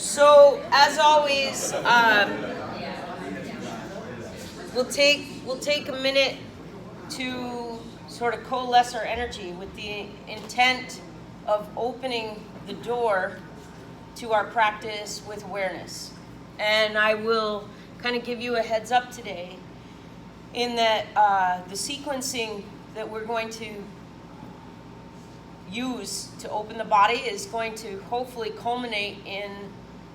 So, as always, we'll take a minute to sort of coalesce our energy with the intent of opening the door to our practice with awareness. And I will kind of give you a heads up today in that the sequencing that we're going to use to open the body is going to hopefully culminate in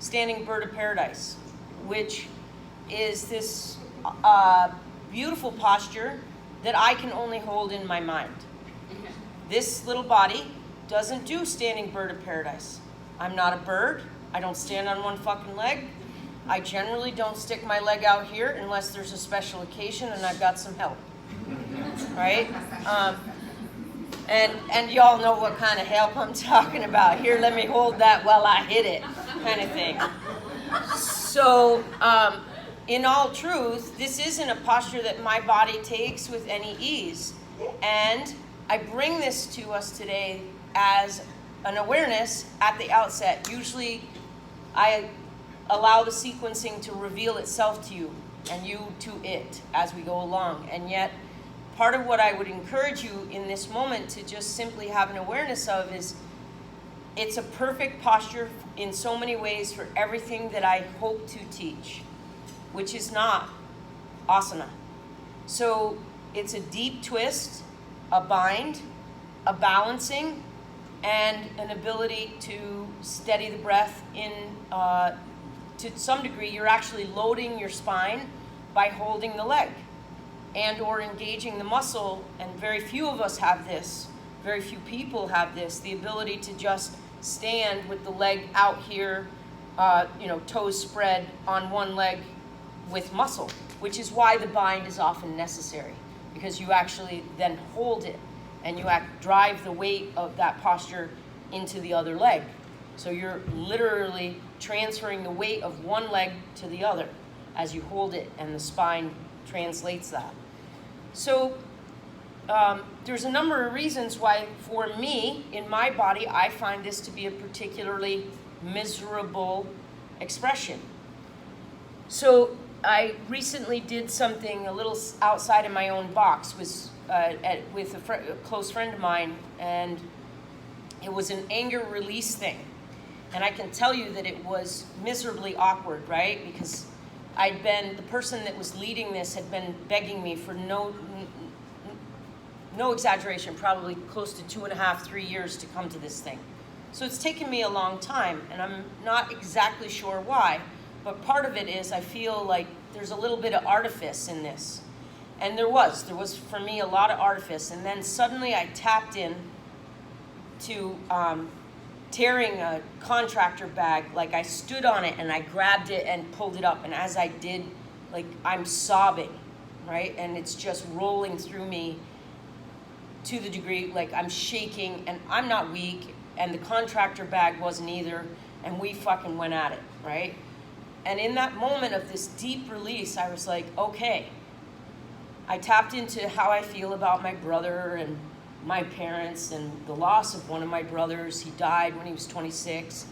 Standing Bird of Paradise, which is this beautiful posture that I can only hold in my mind. This little body doesn't do Standing Bird of Paradise. I'm not a bird. I don't stand on one fucking leg. I generally don't stick my leg out here unless there's a special occasion and I've got some help, right? And y'all know what kind of help I'm talking about. Here, let me hold that while I hit it, kind of thing. So, in all truth, this isn't a posture that my body takes with any ease. And I bring this to us today as an awareness at the outset. Usually, I allow the sequencing to reveal itself to you and you to it as we go along. And yet, part of what I would encourage you in this moment to just simply have an awareness of is it's a perfect posture in so many ways for everything that I hope to teach, which is not asana. So it's a deep twist, a bind, a balancing, and an ability to steady the breath in, to some degree, you're actually loading your spine by holding the leg and or engaging the muscle, and very few of us have this, very few people have this, the ability to just stand with the leg out here, toes spread on one leg with muscle, which is why the bind is often necessary, because you actually then hold it and you drive the weight of that posture into the other leg. So you're literally transferring the weight of one leg to the other as you hold it, and the spine translates that. So there's a number of reasons why, for me, in my body, I find this to be a particularly miserable expression. So I recently did something a little outside of my own box with a close friend of mine, and it was an anger release thing. And I can tell you that it was miserably awkward, right? Because the person that was leading this had been begging me for no exaggeration, probably close to 2.5, 3 years to come to this thing. So it's taken me a long time, and I'm not exactly sure why, but part of it is I feel like there's a little bit of artifice in this. And there was for me a lot of artifice, and then suddenly I tapped in to tearing a contractor bag. Like, I stood on it and I grabbed it and pulled it up, and as I did, like, I'm sobbing, right? And it's just rolling through me to the degree, like, I'm shaking, and I'm not weak, and the contractor bag wasn't either, and we fucking went at it, right? And in that moment of this deep release, I was like, okay. I tapped into how I feel about my brother and my parents and the loss of one of my brothers. He died when he was 26.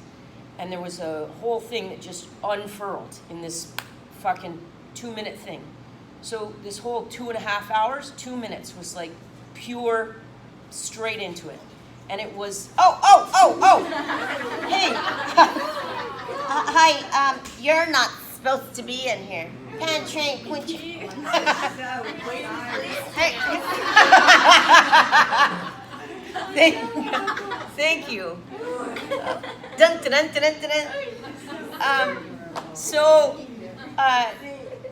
And there was a whole thing that just unfurled in this fucking 2-minute thing. So this whole 2.5 hours, 2 minutes was like pure straight into it. And it was, hey, hi, you're not supposed to be in here. Penetrate, quench. Thank you. Dun, dun, dun, dun, dun, dun.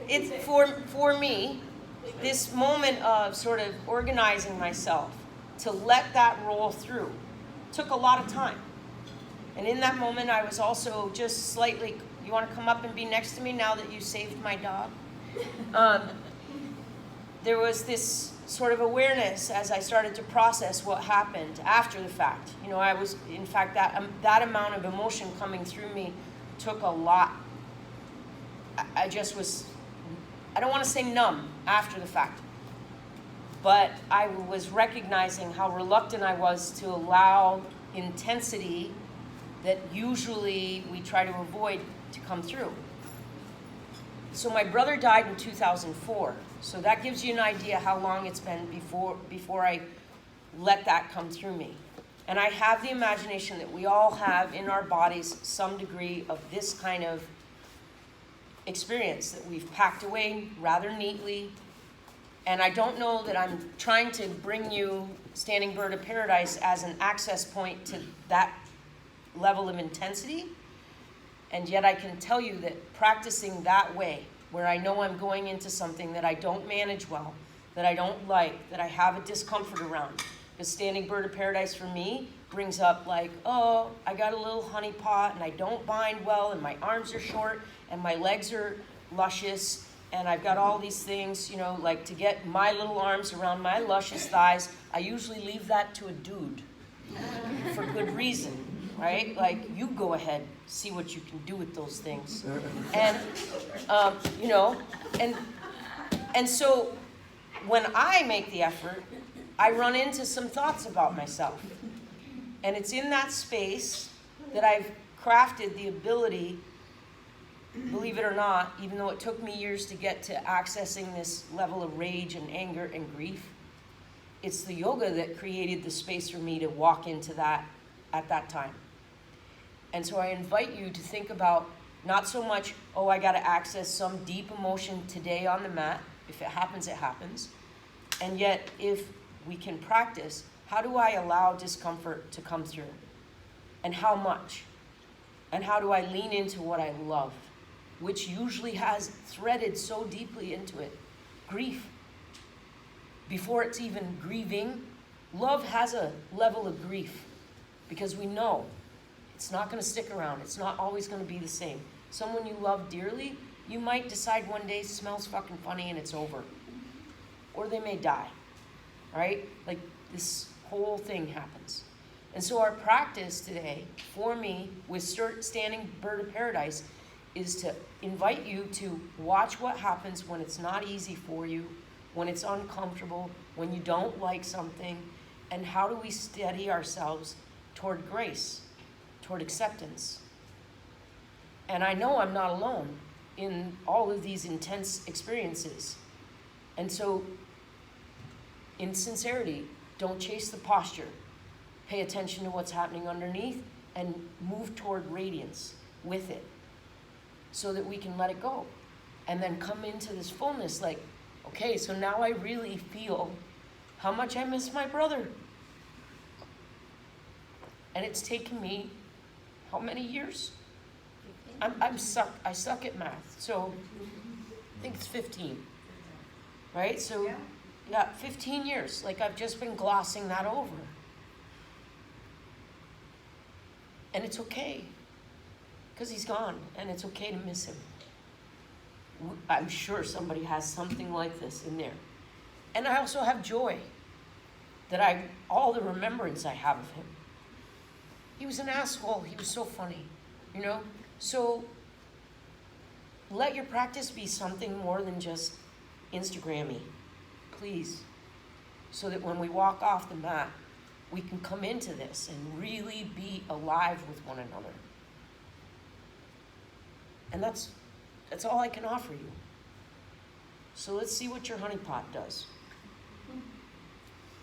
It's for me, this moment of sort of organizing myself to let that roll through took a lot of time. And in that moment, I was also just slightly, you want to come up and be next to me now that you saved my dog? There was this sort of awareness as I started to process what happened after the fact. I was, in fact, that amount of emotion coming through me took a lot. I just was, I don't want to say numb after the fact, but I was recognizing how reluctant I was to allow intensity that usually we try to avoid to come through. So my brother died in 2004. So that gives you an idea how long it's been before I let that come through me. And I have the imagination that we all have in our bodies some degree of this kind of experience that we've packed away rather neatly. And I don't know that I'm trying to bring you Standing Bird of Paradise as an access point to that level of intensity. And yet I can tell you that practicing that way, where I know I'm going into something that I don't manage well, that I don't like, that I have a discomfort around. The Standing Bird of Paradise for me brings up like, oh, I got a little honey pot and I don't bind well and my arms are short and my legs are luscious and I've got all these things, you know, like to get my little arms around my luscious thighs, I usually leave that to a dude for good reason, right? Like, you go ahead, see what you can do with those things. And, you know, and so when I make the effort, I run into some thoughts about myself. And it's in that space that I've crafted the ability, believe it or not, even though it took me years to get to accessing this level of rage and anger and grief, it's the yoga that created the space for me to walk into that at that time. And so I invite you to think about not so much, oh, I got to access some deep emotion today on the mat. If it happens, it happens. And yet, if we can practice, how do I allow discomfort to come through? And how much? And how do I lean into what I love, which usually has threaded so deeply into it? Grief. Before it's even grieving, love has a level of grief because we know it's not going to stick around. It's not always going to be the same. Someone you love dearly, you might decide one day smells fucking funny and it's over. Or they may die. Right? Like, this whole thing happens. And so our practice today, for me, with Standing Bird of Paradise, is to invite you to watch what happens when it's not easy for you, when it's uncomfortable, when you don't like something, and how do we steady ourselves toward grace, toward acceptance. And I know I'm not alone in all of these intense experiences. And so, in sincerity, don't chase the posture. Pay attention to what's happening underneath and move toward radiance with it so that we can let it go. And then come into this fullness like, okay, so now I really feel how much I miss my brother. And it's taken me, how many years? I suck at math, so I think it's 15, right? So. Yeah, 15 years. Like, I've just been glossing that over. And it's okay. Because he's gone. And it's okay to miss him. I'm sure somebody has something like this in there. And I also have joy. All the remembrance I have of him. He was an asshole. He was so funny. You know? So, let your practice be something more than just Instagram-y. Please, so that when we walk off the mat, we can come into this and really be alive with one another. And that's all I can offer you. So let's see what your honeypot does.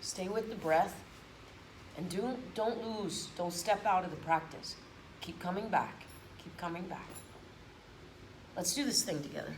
Stay with the breath, and don't step out of the practice. Keep coming back. Keep coming back. Let's do this thing together.